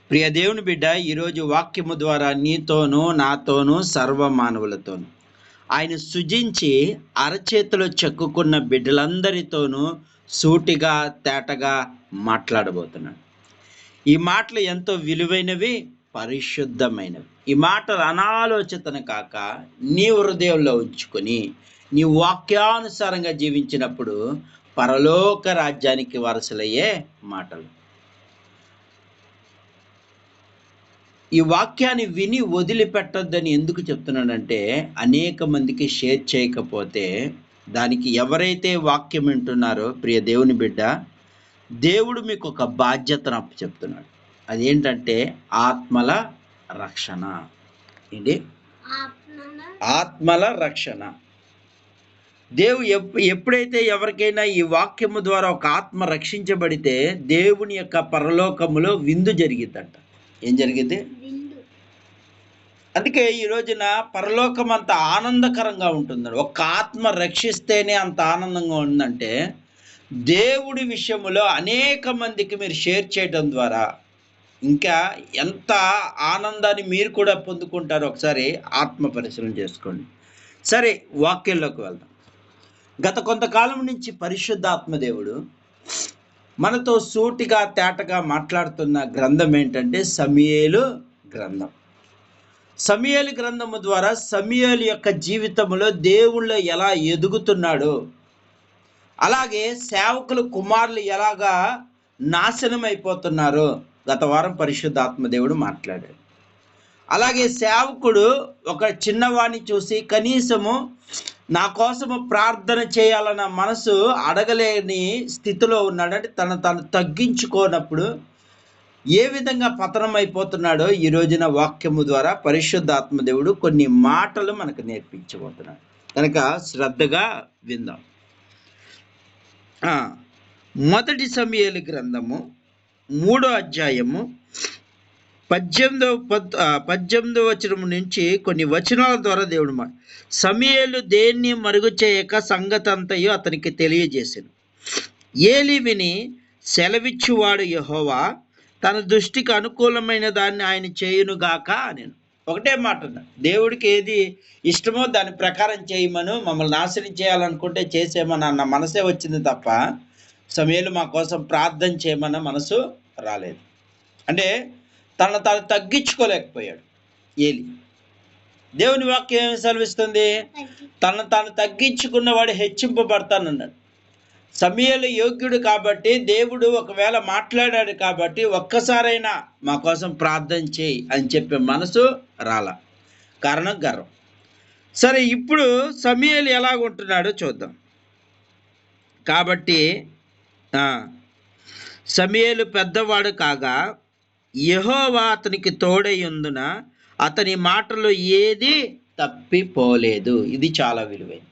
ప్రియ దేవుని బిడ్డ, ఈరోజు వాక్యము ద్వారా నీతోనూ నాతోనూ సర్వ మానవులతోనూ ఆయన సృజించి అరచేతిలో చెక్కుకున్న బిడ్డలందరితోనూ సూటిగా తేటగా మాట్లాడబోతున్నాడు. ఈ మాటలు ఎంతో విలువైనవి, పరిశుద్ధమైనవి. ఈ మాటలు అనాలోచితను కాక నీ హృదయంలో ఉంచుకొని నీ వాక్యానుసారంగా జీవించినప్పుడు పరలోక రాజ్యానికి వారసులయ్యే మాటలు. ఈ వాక్యాన్ని విని వదిలిపెట్టొద్దని ఎందుకు చెప్తున్నానంటే, అనేక మందికి షేర్ చేయకపోతే దానికి ఎవరైతే వాక్యం వింటున్నారో ప్రియ దేవుని బిడ్డ, దేవుడు మీకు ఒక బాధ్యతను అప్పచెప్తున్నాడు. అదేంటంటే ఆత్మల రక్షణ. ఏంటి? ఆత్మల రక్షణ. ఎప్పుడైతే ఎవరికైనా ఈ వాక్యము ద్వారా ఒక ఆత్మ రక్షించబడితే దేవుని యొక్క పరలోకములో విందు జరిగిద్దంట. ఏం జరిగింది? అందుకే ఈ రోజున పరలోకం అంత ఆనందకరంగా ఉంటుంది. ఒక్క ఆత్మ రక్షిస్తేనే అంత ఆనందంగా ఉందంటే, దేవుడి విషయములో అనేక మందికి మీరు షేర్ చేయడం ద్వారా ఇంకా ఎంత ఆనందాన్ని మీరు కూడా పొందుకుంటారో ఒకసారి ఆత్మ పరిశీలన చేసుకోండి. సరే, వాక్యంలోకి వెళ్దాం. గత కొంతకాలం నుంచి పరిశుద్ధాత్మ దేవుడు మనతో సూటిగా తేటగా మాట్లాడుతున్న గ్రంథం ఏంటంటే సమూయేలు గ్రంథం. సమూయేలు గ్రంథము ద్వారా సమూయేలు యొక్క జీవితంలో దేవుళ్ళు ఎలా ఎదుగుతున్నాడో, అలాగే సేవకులు కుమారులు ఎలాగా నాశనం అయిపోతున్నారో గత వారం పరిశుద్ధాత్మ దేవుడు మాట్లాడాడు. అలాగే సేవకుడు ఒక చిన్నవాడిని చూసి కనీసము నా కోసము ప్రార్థన చేయాలన్న మనసు అడగలేని స్థితిలో ఉన్నాడంటే తను తగ్గించుకోనప్పుడు ఏ విధంగా పతనం అయిపోతున్నాడో ఈ రోజున వాక్యము ద్వారా పరిశుద్ధాత్మ దేవుడు కొన్ని మాటలు మనకు నేర్పించబోతున్నాడు. కనుక శ్రద్ధగా విందాం. మొదటి సమూయేలు గ్రంథము 3వ అధ్యాయము 18వ వచనం నుంచి కొన్ని వచనాల ద్వారా దేవుడు సమూయేలు దేన్ని మరుగు చేయక సంగతి అంతయు అతనికి తెలియజేసాను. ఏలి విని సెలవిచ్చువాడు యెహోవా తన దృష్టికి అనుకూలమైన దాన్ని ఆయన చేయునుగాక నేను. ఒకటే మాట, దేవుడికి ఏది ఇష్టమో దాని ప్రకారం చేయమను, మమ్మల్ని నాశనం చేయాలనుకుంటే చేసేమని అన్న మనసే వచ్చింది తప్ప సమూయేలు మా కోసం ప్రార్థన చేయమన్న మనసు రాలేదు. అంటే తను తగ్గించుకోలేకపోయాడు ఏలి. దేవుని వాక్యం ఏమి సెలవిస్తుంది? తాను తగ్గించుకున్నవాడు హెచ్చింపబడతానన్నాడు. సమూయేలు యోగ్యుడు కాబట్టి, దేవుడు ఒకవేళ మాట్లాడాడు కాబట్టి ఒక్కసారైనా మా కోసం ప్రార్థన చేయి అని చెప్పే మనసు రాల. కారణం గర్వం. సరే, ఇప్పుడు సమూయేలు ఎలాగుంటున్నాడో చూద్దాం. కాబట్టి సమూయేలు పెద్దవాడు కాగా యెహోవా అతనికి తోడై ఉండున అతని మాటలు ఏది తప్పిపోలేదు. ఇది చాలా విలువైనది.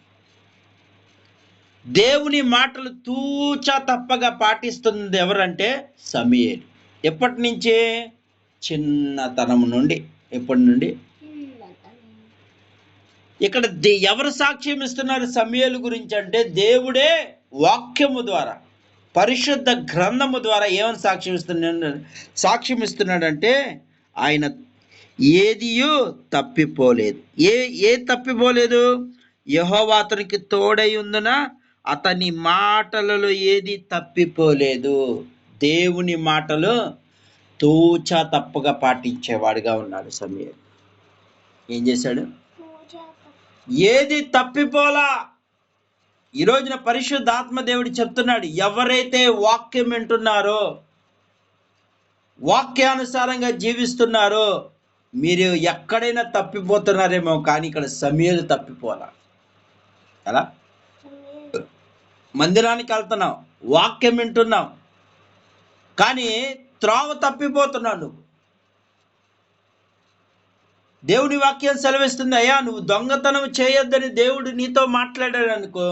దేవుని మాటలు తూచా తప్పగా పాటిస్తుంది ఎవరంటే సమూయేలు. ఎప్పటి నుంచే? చిన్నతనం నుండి. ఎప్పటి నుండి? ఇక్కడ ఎవరు సాక్ష్యం ఇస్తున్నారు సమూయేలు గురించి అంటే దేవుడే వాక్యము ద్వారా పరిశుద్ధ గ్రంథము ద్వారా ఏమని సాక్ష్యం ఇస్తున్నాడంటే ఆయన ఏదియూ తప్పిపోలేదు. ఏ తప్పిపోలేదు? యెహోవా అతనికి తోడై ఉండున అతని మాటలలో ఏది తప్పిపోలేదు. దేవుని మాటలు తూచా తప్పగా పాటించేవాడుగా ఉన్నాడు సమూయేలు. ఏం చేశాడు? ఏది తప్పిపోలా. ఈ రోజున పరిశుద్ధాత్మ దేవుడు చెప్తున్నాడు, ఎవరైతే వాక్యం వింటున్నారో, వాక్యానుసారంగా జీవిస్తున్నారో, మీరు ఎక్కడైనా తప్పిపోతున్నారేమో, కానీ ఇక్కడ సమూయేలు తప్పిపోలా. ఎలా? మందిరానికి వెళ్తున్నావు, వాక్యం వింటున్నావు, కానీ త్రోవ తప్పిపోతున్నావు నువ్వు. దేవుని వాక్యం సెలవిస్తుంది, అయ్యా నువ్వు దొంగతనం చేయొద్దని దేవుడు నీతో మాట్లాడాడు అనుకో,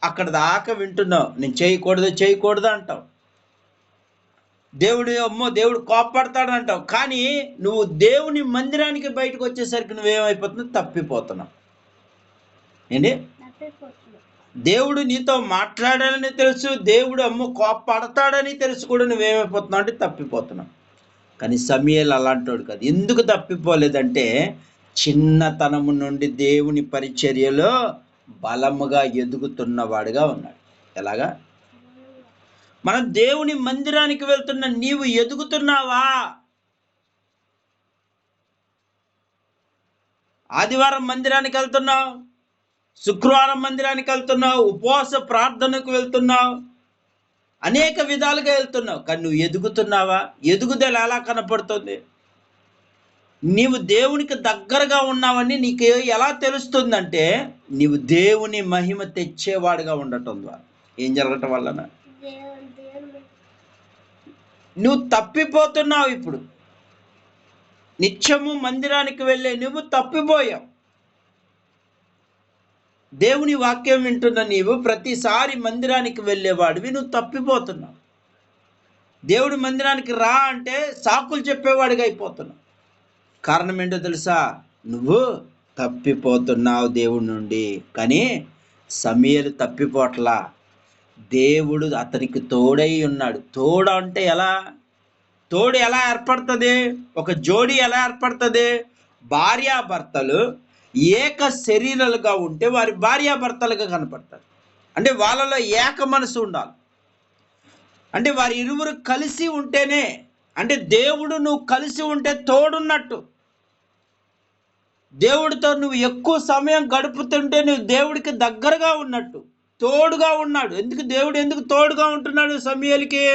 అక్కడ దాకా వింటున్నావు, నేను చేయకూడదు అంటావు. దేవుడు కోపడతాడు అంటావు. కానీ నువ్వు దేవుని మందిరానికి బయటకు వచ్చేసరికి నువ్వేమైపోతున్నావు? తప్పిపోతున్నావు. ఏంటి? దేవుడు నీతో మాట్లాడాలని తెలుసు, దేవుడు కోపడతాడని తెలుసు కూడా నువ్వేమైపోతున్నావు అంటే తప్పిపోతున్నావు. కానీ సమూయేలు అలాంటోడు కాదు. ఎందుకు తప్పిపోలేదంటే చిన్నతనము నుండి దేవుని పరిచర్యలో బలముగా ఎదుగుతున్నవాడుగా ఉన్నాడు. ఎలాగా? మనం దేవుని మందిరానికి వెళ్తున్న నీవు ఎదుగుతున్నావా? ఆదివారం మందిరానికి వెళ్తున్నావు, శుక్రవారం మందిరానికి వెళ్తున్నావు, ఉపవాస ప్రార్థనకు వెళ్తున్నావు, అనేక విధాలుగా వెళ్తున్నావు, కానీ నువ్వు ఎదుగుతున్నావా? ఎదుగుదల ఎలా కనపడుతుంది? నీవు దేవునికి దగ్గరగా ఉన్నావని నీకు ఎలా తెలుస్తుందంటే నీవు దేవుని మహిమ తెచ్చేవాడుగా ఉండటం ద్వారా. ఏం జరగటం వలన? నువ్వు తప్పిపోతున్నావు. ఇప్పుడు నిత్యము మందిరానికి వెళ్ళే నువ్వు తప్పిపోయావు. దేవుని వాక్యం వింటున్న నీవు ప్రతిసారి మందిరానికి వెళ్ళేవాడివి, నువ్వు తప్పిపోతున్నావు. దేవుడి మందిరానికి రా అంటే సాకులు చెప్పేవాడిగా అయిపోతున్నావు. కారణం ఏంటో తెలుసా? నువ్వు తప్పిపోతున్నావు దేవుడి నుండి. కానీ సమూయేలు తప్పిపోట్లా. దేవుడు అతనికి తోడై ఉన్నాడు. తోడు అంటే ఎలా? తోడు ఎలా ఏర్పడుతుంది? ఒక జోడి ఎలా ఏర్పడుతుంది? భార్యాభర్తలు ఏక శరీరాలుగా ఉంటే వారి భార్యాభర్తలుగా కనపడతారు. అంటే వాళ్ళలో ఏక మనసు ఉండాలి. అంటే వారి ఇరువురు కలిసి ఉంటేనే, అంటే దేవుడు నువ్వు కలిసి ఉంటే తోడున్నట్టు. దేవుడితో నువ్వు ఎక్కువ సమయం గడుపుతుంటే నువ్వు దేవుడికి దగ్గరగా ఉన్నట్టు, తోడుగా ఉన్నాడు. దేవుడు ఎందుకు తోడుగా ఉంటున్నాడు సమూయేలుకి?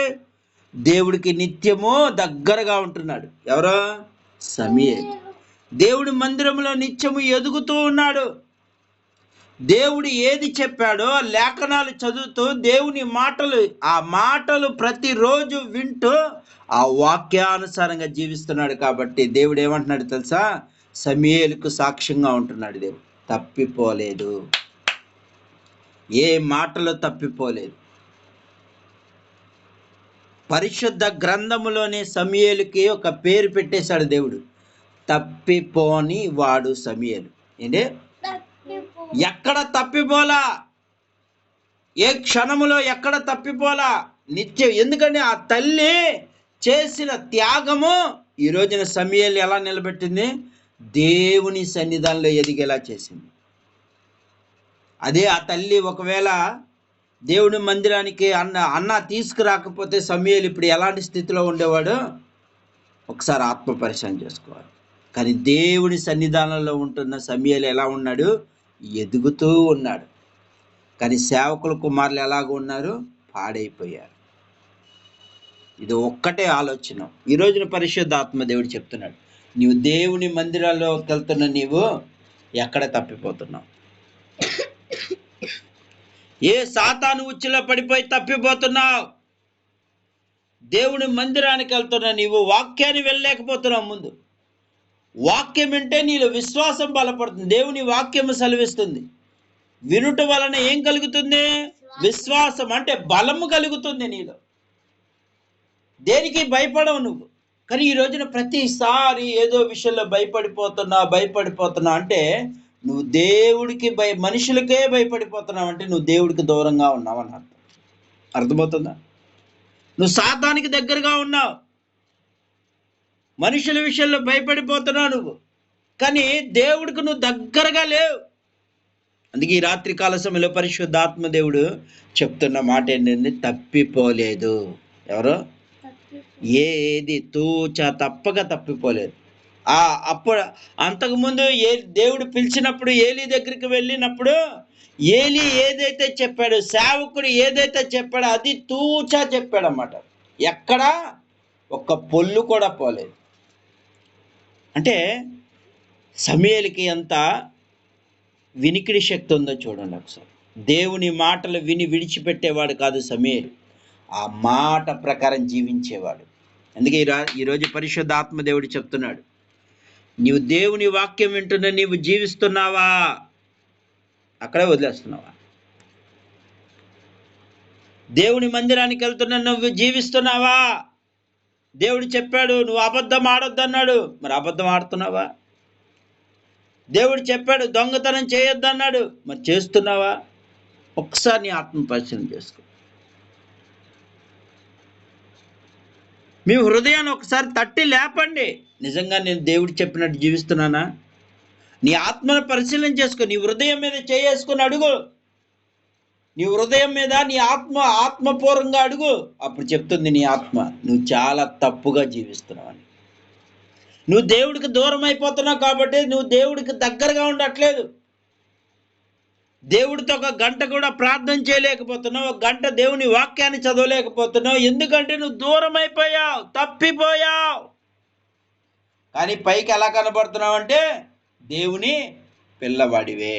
దేవుడికి నిత్యము దగ్గరగా ఉంటున్నాడు. ఎవరో? సమూయేలు. దేవుడి మందిరంలో నిత్యము ఎదుగుతూ ఉన్నాడు. దేవుడు ఏది చెప్పాడో లేఖనాలు చదువుతూ దేవుని మాటలు, ఆ మాటలు ప్రతిరోజు వింటూ ఆ వాక్యానుసారంగా జీవిస్తున్నాడు. కాబట్టి దేవుడు ఏమంటున్నాడు తెలుసా? సమూయేలుకు సాక్ష్యంగా ఉంటున్నాడు. దేవుడు తప్పిపోలేదు, ఏ మాటలో తప్పిపోలేదు. పరిశుద్ధ గ్రంథములోని సమూయేలుకి ఒక పేరు పెట్టేశాడు దేవుడు, తప్పిపోని వాడు సమూయేలు. ఏంటి? ఎక్కడ తప్పిపోలా, ఏ క్షణములో ఎక్కడ తప్పిపోలా, నిత్యం. ఎందుకంటే ఆ తల్లి చేసిన త్యాగము ఈ రోజున సమూయేలు ఎలా నిలబెట్టింది? దేవుని సన్నిధానంలో ఎదిగేలా చేసింది. అదే ఆ తల్లి ఒకవేళ దేవుని మందిరానికి అన్న తీసుకురాకపోతే సమూయేలు ఇప్పుడు ఎలాంటి స్థితిలో ఉండేవాడు? ఒకసారి ఆత్మ పరిశీలన చేసుకోవాలి. కానీ దేవుని సన్నిధానంలో ఉంటున్న సమూయేలు ఎలా ఉన్నాడు? ఎదుగుతూ ఉన్నాడు. కానీ సేవకుల కుమారులు ఎలాగ ఉన్నారు? పాడైపోయారు. ఇది ఒక్కటే ఆలోచన. ఈ రోజున పరిశుద్ధాత్మ దేవుడు చెప్తున్నాడు, నీవు దేవుని మందిరాల్లోకి వెళ్తున్న నీవు ఎక్కడ తప్పిపోతున్నావు? ఏ సాతాను ఉచ్చులో పడిపోయి తప్పిపోతున్నావు? దేవుని మందిరానికి వెళ్తున్న నీవు వాక్యాన్ని వెళ్ళలేకపోతున్నావు. ముందు వాక్యం వింటే నీలో విశ్వాసం బలపడుతుంది. దేవుని వాక్యము సెలవిస్తుంది, వినుట వలన ఏం కలుగుతుంది? విశ్వాసం, అంటే బలము కలుగుతుంది నీలో. దేనికి భయపడవు నువ్వు. కానీ ఈ రోజున ప్రతిసారి ఏదో విషయంలో భయపడిపోతున్నా అంటే నువ్వు దేవుడికి మనుషులకే భయపడిపోతున్నావు, అంటే నువ్వు దేవుడికి దూరంగా ఉన్నావు అని అర్థం. అర్థమవుతుందా? నువ్వు సాతానికి దగ్గరగా ఉన్నావు, మనుషుల విషయంలో భయపడిపోతున్నావు నువ్వు, కానీ దేవుడికి నువ్వు దగ్గరగా లేవు. అందుకే ఈ రాత్రి కాల సమయంలో పరిశుద్ధాత్మ దేవుడు చెప్తున్న మాట ఏంటంటే తప్పిపోలేదు. ఎవరు? ఏది తప్పక తప్పిపోలేదు. అప్పుడు అంతకుముందు దేవుడు పిలిచినప్పుడు ఏలీ దగ్గరికి వెళ్ళినప్పుడు ఏలీ ఏదైతే చెప్పాడు, సేవకుడు ఏదైతే చెప్పాడో అది తూచా చెప్పాడన్నమాట. ఎక్కడ ఒక్క పొల్లు కూడా పోలేదు. అంటే సమూయేలుకి ఎంత వినికిడి శక్తి ఉందో చూడండి ఒకసారి. దేవుని మాటలు విని విడిచిపెట్టేవాడు కాదు సమూయేలు, ఆ మాట ప్రకారం జీవించేవాడు. అందుకే ఈరోజు పరిశుద్ధాత్మ దేవుడు చెప్తున్నాడు, నీవు దేవుని వాక్యం వింటున్న నీవు జీవిస్తున్నావా? అక్కడే వదిలేస్తున్నావా? దేవుని మందిరానికి వెళ్తున్న నువ్వు జీవిస్తున్నావా? దేవుడు చెప్పాడు నువ్వు అబద్ధం ఆడొద్దన్నాడు, మరి అబద్ధం ఆడుతున్నావా? దేవుడు చెప్పాడు దొంగతనం చేయొద్దన్నాడు, మరి చేస్తున్నావా? ఒకసారి నీ ఆత్మ పరిశీలన చేసుకో. మీ హృదయాన్ని ఒకసారి తట్టి లేపండి. నిజంగా నేను దేవుడు చెప్పినట్టు జీవిస్తున్నానా? నీ ఆత్మను పరిశీలన చేసుకో. నీ హృదయం మీద చేసుకుని అడుగు. నీ హృదయం మీద నీ ఆత్మపూర్వంగా అడుగు. అప్పుడు చెప్తుంది నీ ఆత్మ, నువ్వు చాలా తప్పుగా జీవిస్తున్నావు అని. నువ్వు దేవుడికి దూరం అయిపోతున్నావు కాబట్టి నువ్వు దేవుడికి దగ్గరగా ఉండట్లేదు. దేవుడితో ఒక గంట కూడా ప్రార్థన చేయలేకపోతున్నావు, ఒక గంట దేవుని వాక్యాన్ని చదవలేకపోతున్నావు. ఎందుకంటే నువ్వు దూరం అయిపోయావు, తప్పిపోయావు. కానీ పైకి ఎలా కనబడుతున్నావు అంటే దేవుని పిల్లవాడివే.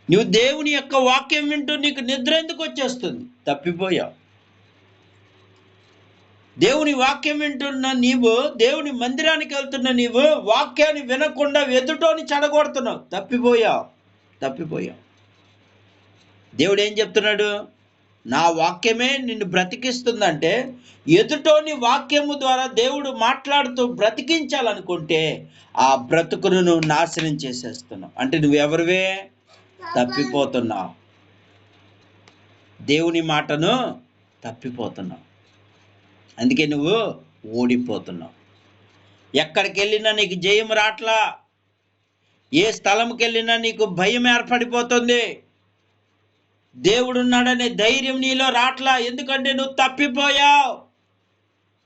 నువ్వు దేవుని యొక్క వాక్యం వింటూ నీకు నిద్ర ఎందుకు వచ్చేస్తుంది? తప్పిపోయావు. దేవుని వాక్యం వింటున్న నీవు, దేవుని మందిరానికి వెళ్తున్న నీవు వాక్యాన్ని వినకుండా ఎదుటోని చెడగొడుతున్నావు. తప్పిపోయావు. దేవుడు ఏం చెప్తున్నాడు? నా వాక్యమే నిన్ను బ్రతికిస్తుందంటే ఎదుటోని వాక్యము ద్వారా దేవుడు మాట్లాడుతూ బ్రతికించాలనుకుంటే ఆ బ్రతుకును నువ్వు నాశనం చేసేస్తున్నావు. అంటే నువ్వెవరివే? తప్పిపోతున్నావు. దేవుని మాటను తప్పిపోతున్నావు. అందుకే నువ్వు ఓడిపోతున్నావు. ఎక్కడికి వెళ్ళినా నీకు జయం రాట్లా. ఏ స్థలంకి వెళ్ళినా నీకు భయం ఏర్పడిపోతుంది. దేవుడున్నాడనే ధైర్యం నీలో రాట్లా. ఎందుకంటే నువ్వు తప్పిపోయావు.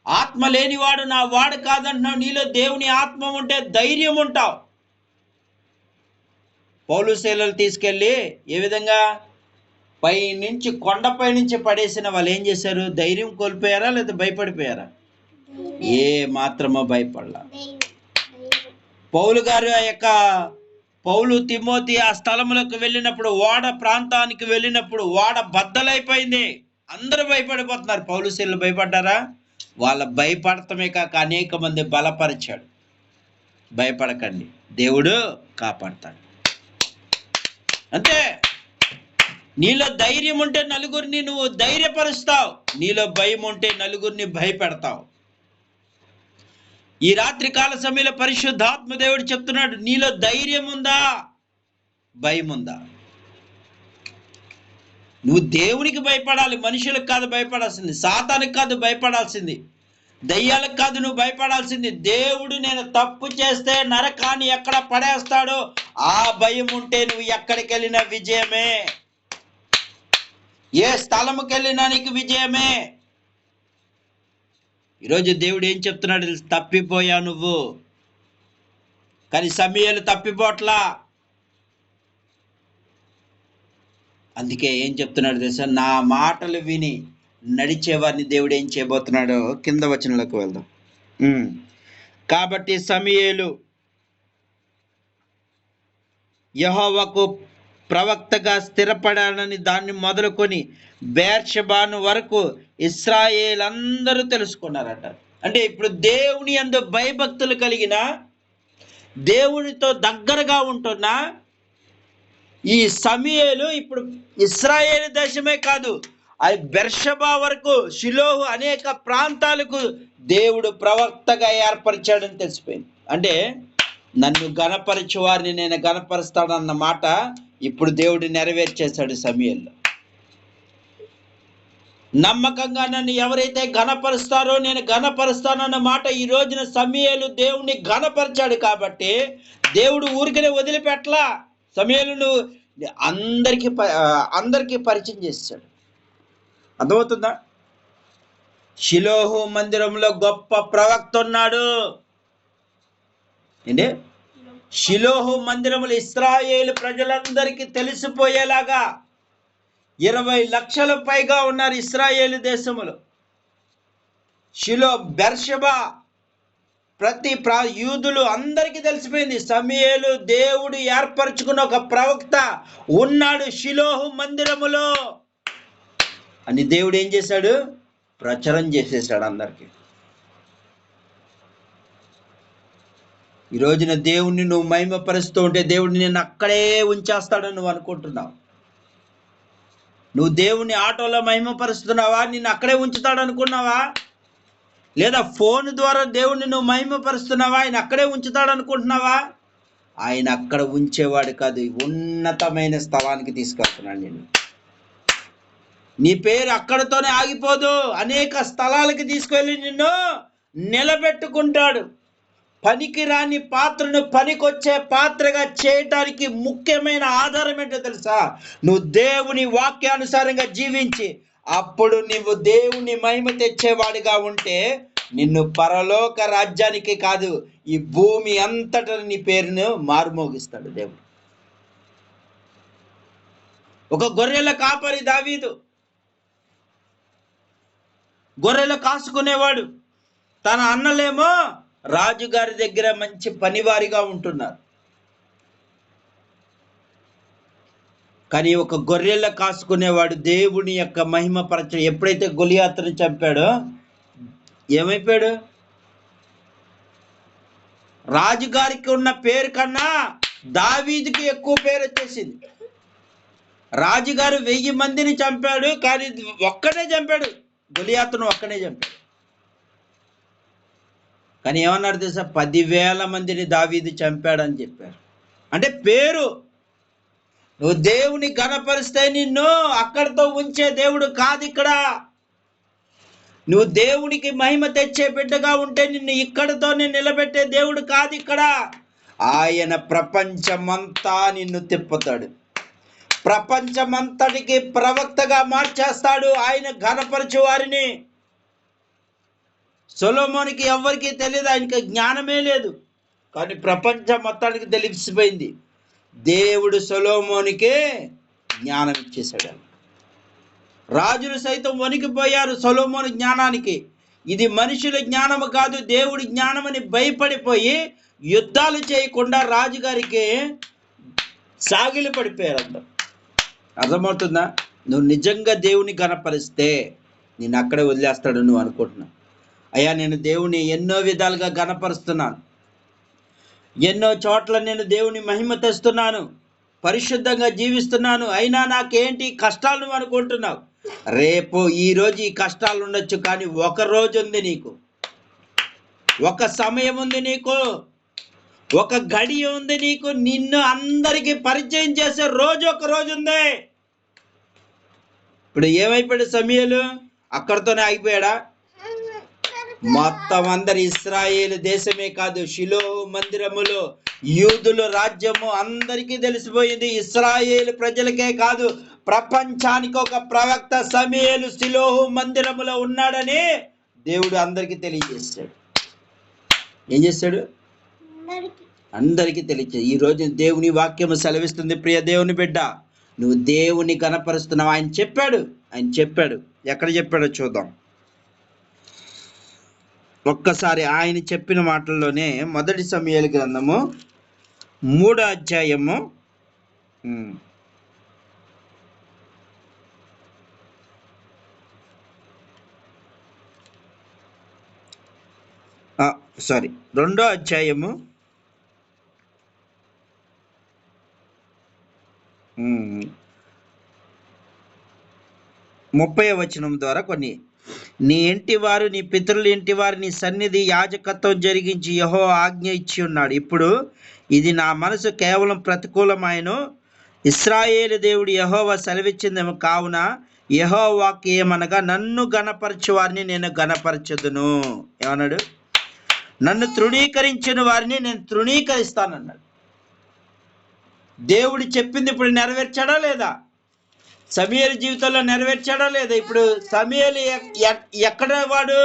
ఆత్మ లేనివాడు నా వాడు కాదంటున్నావు. నీలో దేవుని ఆత్మ ఉంటే ధైర్యం ఉంటావు. పౌలు శీలలు తీసుకెళ్ళి ఏ విధంగా కొండపై నుంచి పడేసిన వాళ్ళు ఏం చేశారు? ధైర్యం కోల్పోయారా లేదా భయపడిపోయారా? ఏ మాత్రమో భయపడలా. పౌలు గారు పౌలు తిమోతి ఆ స్థలములకు వెళ్ళినప్పుడు, ఓడ ప్రాంతానికి వెళ్ళినప్పుడు ఓడ బద్దలైపోయింది. అందరూ భయపడిపోతున్నారు. పౌలు శీలలు భయపడ్డారా? వాళ్ళ భయపడటమే కాక అనేక మంది బలపరిచాడు. భయపడకండి, దేవుడు కాపాడతాడు. అంతే. నీలో ధైర్యం ఉంటే నలుగురిని నువ్వు ధైర్యపరుస్తావు. నీలో భయం ఉంటే నలుగురిని భయపెడతావు. ఈ రాత్రి కాల సమయంలో పరిశుద్ధాత్మ దేవుడు చెప్తున్నాడు, నీలో ధైర్యం ఉందా, భయం ఉందా? నువ్వు దేవునికి భయపడాలి, మనుషులకు కాదు భయపడాల్సింది, సాతానికి కాదు భయపడాల్సింది, దయ్యాలకు కాదు నువ్వు భయపడాల్సింది. దేవుడు నేను తప్పు చేస్తే నరకాన్ని ఎక్కడ పడేస్తాడో ఆ భయం ఉంటే నువ్వు ఎక్కడికి వెళ్ళినా విజయమే. ఏ స్థలముకి వెళ్ళినా నీకు విజయమే. ఈరోజు దేవుడు ఏం చెప్తున్నాడు? తప్పిపోయా నువ్వు. కానీ సమయాలు తప్పిపోట్లా. అందుకే ఏం చెప్తున్నాడు తెలుసా? నా మాటలు విని నడిచేవారిని దేవుడు ఏం చేయబోతున్నాడో కింద వచనంలోకి వెళ్దాం. కాబట్టి సమూయేలు యెహోవాకు ప్రవక్తగా స్థిరపడాలని దాన్ని మొదలుకొని బేర్షెబాను వరకు ఇశ్రాయేలు అందరూ తెలుసుకున్నారట. అంటే ఇప్పుడు దేవుని యందు భయభక్తులు కలిగిన, దేవునితో దగ్గరగా ఉంటున్న ఈ సమూయేలు ఇప్పుడు ఇశ్రాయేలు దేశమే కాదు, అది బెర్షెబా వరకు, షిలోహు అనేక ప్రాంతాలకు దేవుడు ప్రవక్తగా ఏర్పరిచాడని తెలిసిపోయింది. అంటే నన్ను గణపరిచే వారిని నేను గణపరుస్తానన్న మాట ఇప్పుడు దేవుడు నెరవేర్చేశాడు సమూయేలులో. నమ్మకంగా నన్ను ఎవరైతే గణపరుస్తారో నేను గణపరుస్తానన్న మాట ఈ రోజున సమూయేలు దేవుణ్ణి గణపరిచాడు. కాబట్టి దేవుడు ఊరికనే వదిలిపెట్టలా. సమూయేలును అందరికీ పరిచయం చేశాడు. అర్థమవుతుందా? షిలోహు మందిరంలో గొప్ప ప్రవక్త ఉన్నాడు. ఏంటి? షిలోహు మందిరములు ఇశ్రాయేలు ప్రజలందరికీ తెలిసిపోయేలాగా 20 లక్షల పైగా ఉన్నారు ఇశ్రాయేలు దేశములో. బెర్షెబా ప్రతి యూదులు అందరికీ తెలిసిపోయింది, సమూయేలు దేవుడు ఏర్పరచుకున్న ఒక ప్రవక్త ఉన్నాడు షిలోహు మందిరములో అని దేవుడు ఏం చేశాడు? ప్రచారం చేసేసాడు అందరికి. ఈ రోజున దేవుణ్ణి నువ్వు మహిమపరుస్తూ ఉంటే దేవుడిని నేను అక్కడే ఉంచేస్తాడని నువ్వు అనుకుంటున్నావు. నువ్వు దేవుణ్ణి ఆటోలో మహిమపరుస్తున్నావా? నిన్ను అక్కడే ఉంచుతాడు అనుకున్నావా? లేదా ఫోన్ ద్వారా దేవుణ్ణి నువ్వు మహిమపరుస్తున్నావా? ఆయన అక్కడే ఉంచుతాడు అనుకుంటున్నావా? ఆయన అక్కడ ఉంచేవాడు కాదు, ఉన్నతమైన స్థలానికి తీసుకెళ్తున్నాడు నిన్ను. నీ పేరు అక్కడితోనే ఆగిపోదు, అనేక స్థలాలకి తీసుకెళ్ళి నిన్ను నిలబెట్టుకుంటాడు. పనికిరాని పాత్రను పనికొచ్చే పాత్రగా చేయటానికి ముఖ్యమైన ఆధారం ఏంటో తెలుసా? నువ్వు దేవుని వాక్యానుసారంగా జీవించి, అప్పుడు నువ్వు దేవుని మహిమ తెచ్చేవాడిగా ఉంటే నిన్ను పరలోక రాజ్యానికి కాదు, ఈ భూమి అంతటా నీ పేరును మారుమోగిస్తాడు దేవుడు. ఒక గొర్రెల కాపరి దావీదు, గొర్రెలు కాసుకునేవాడు. తన అన్నలేమో రాజుగారి దగ్గర మంచి పనివారిగా ఉంటున్నారు. కానీ ఒక గొర్రెల కాసుకునేవాడు దేవుని యొక్క మహిమ పరచ ఎప్పుడైతే గొలియాతును చంపాడో ఏమైపోయాడు? రాజుగారికి ఉన్న పేరు కన్నా దావీదుకి ఎక్కువ పేరు వచ్చేసింది. రాజుగారు 1000 మందిని చంపాడు, కానీ ఒక్కడే చంపాడు, గొలియాతును ఒక్కడే చంపాడు. కానీ ఏమన్నారు తెలుసా? 10,000 మందిని దావీదు చంపాడని చెప్పారు. అంటే పేరు. నువ్వు దేవుని ఘనపరిస్తే నిన్ను అక్కడితో ఉంచే దేవుడు కాదు ఇక్కడ. నువ్వు దేవునికి మహిమ తెచ్చే బిడ్డగా ఉంటే నిన్ను ఇక్కడితోనే నిలబెట్టే దేవుడు కాదు ఇక్కడ. ఆయన ప్రపంచమంతా నిన్ను తిప్పుతాడు, ప్రపంచమంతటికి ప్రవక్తగా మార్చేస్తాడు ఆయన ఘనపరచు వారిని. సొలొమోనుకి ఎవరికి తెలియదు, ఆయనకి జ్ఞానమే లేదు, కానీ ప్రపంచం మొత్తానికి తెలిసిపోయింది. దేవుడు సొలొమోనుకే జ్ఞానం ఇచ్చేశాడు. రాజులు సైతం వణికిపోయారు సొలొమోను జ్ఞానానికి. ఇది మనుషుల జ్ఞానము కాదు, దేవుడి జ్ఞానమని భయపడిపోయి యుద్ధాలు చేయకుండా రాజుగారికి సాగిలి పడిపోయారంట. అర్థమవుతుందా? నువ్వు నిజంగా దేవుని ఘనపరిస్తే నేను అక్కడే వదిలేస్తాడు నువ్వు అనుకుంటున్నావు. అయ్యా, నేను దేవుని ఎన్నో విధాలుగా ఘనపరుస్తున్నాను, ఎన్నో చోట్ల నేను దేవుని మహిమ తెస్తున్నాను, పరిశుద్ధంగా జీవిస్తున్నాను, అయినా నాకేంటి కష్టాలు నువ్వు అనుకుంటున్నావు. రేపు ఈరోజు ఈ కష్టాలు ఉండొచ్చు, కానీ ఒక రోజు ఉంది నీకు, ఒక సమయం ఉంది నీకు, ఒక గడియ ఉంది నీకు, నిన్ను అందరికీ పరిచయం చేసే రోజు ఒక రోజు ఉంది. ఇప్పుడు ఏమైపోయాడు సమూయేలు? అక్కడితోనే ఆగిపోయాడా? మొత్తం అందరు ఇశ్రాయేలు దేశమే కాదు, షిలోహు మందిరములో యూదుల రాజ్యము అందరికీ తెలిసిపోయింది. ఇశ్రాయేలు ప్రజలకే కాదు, ప్రపంచానికి ఒక ప్రవక్త సమూయేలు షిలోహు మందిరములో ఉన్నాడని దేవుడు అందరికీ తెలియజేస్తాడు. ఏం చేస్తాడు? అందరికీ తెలియజేస్తాడు. ఈ రోజు దేవుని వాక్యము సెలవిస్తుంది, ప్రియ దేవుని బిడ్డ, నువ్వు దేవుని కనపరుస్తున్నావు. ఆయన చెప్పాడు. ఎక్కడ చెప్పాడో చూద్దాం ఒక్కసారి. ఆయన చెప్పిన మాటల్లోనే మొదటి సమూయేలు గ్రంథము 3వ అధ్యాయము 2వ అధ్యాయము 30వ వచనం ద్వారా కొన్ని, నీ ఇంటి వారు నీ పితరుల ఇంటి వారు నీ సన్నిధి యాజకత్వం జరిగించి యెహోవా ఆజ్ఞ ఇచ్చి ఉన్నాడు. ఇప్పుడు ఇది నా మనసు కేవలం ప్రతికూలమైన ఇశ్రాయేలు దేవుడు యెహోవా సెలవిచ్చిందేమో. కావున యెహోవా వాక్కు ఏమనగా, నన్ను గణపరచు వారిని నేను గణపరచదును. ఏమన్నాడు? నన్ను తృణీకరించిన వారిని నేను తృణీకరిస్తానన్నాడు. దేవుడు చెప్పింది ఇప్పుడు నెరవేర్చాడా లేదా? సమూయేలు జీవితంలో నెరవేర్చాడా లేదా? ఇప్పుడు సమూయేలు ఎక్కడ వాడు?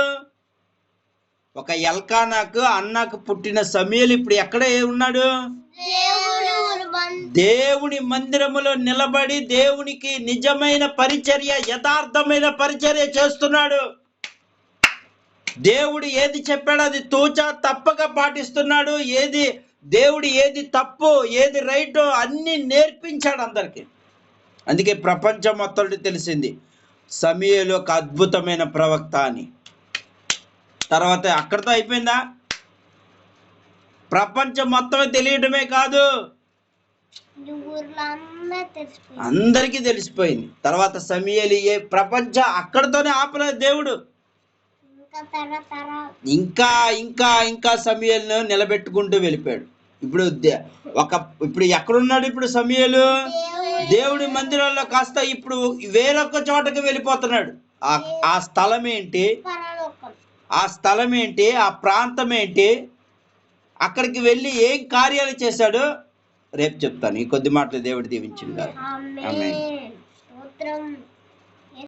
ఒక ఎల్కానాకు అన్నకు పుట్టిన సమూయేలు ఇప్పుడు ఎక్కడ ఉన్నాడు? దేవుని మందిరములో నిలబడి దేవునికి నిజమైన పరిచర్య, యథార్థమైన పరిచర్య చేస్తున్నాడు. దేవుడు ఏది చెప్పాడో అది తూచా తప్పక పాటిస్తున్నాడు. దేవుడు ఏది తప్పు ఏది రైటో అన్ని నేర్పించాడు అందరికి. అందుకే ప్రపంచం మొత్తం తెలిసింది సమూయేలు ఒక అద్భుతమైన ప్రవక్త అని. తర్వాత అక్కడితో అయిపోయిందా? ప్రపంచం మొత్తం తెలియడమే కాదు, అందరికీ తెలిసిపోయింది. తర్వాత సమూయేలు ప్రపంచం అక్కడితోనే ఆపలేదు దేవుడు. ఇంకా ఇంకా ఇంకా సమూయేలును నిలబెట్టుకుంటూ వెళ్ళిపోయాడు. ఇప్పుడు ఇప్పుడు ఎక్కడున్నాడు ఇప్పుడు సమూయేలు? దేవుడి మందిరంలో కాస్త ఇప్పుడు వేరొక చోటకి వెళ్ళిపోతున్నాడు. ఆ స్థలం ఏంటి, ఆ ప్రాంతం ఏంటి, అక్కడికి వెళ్ళి ఏం కార్యాలు చేశాడు రేపు చెప్తాను. ఈ కొద్ది మాటలు దేవుడు దీవించింది. ఆమేన్.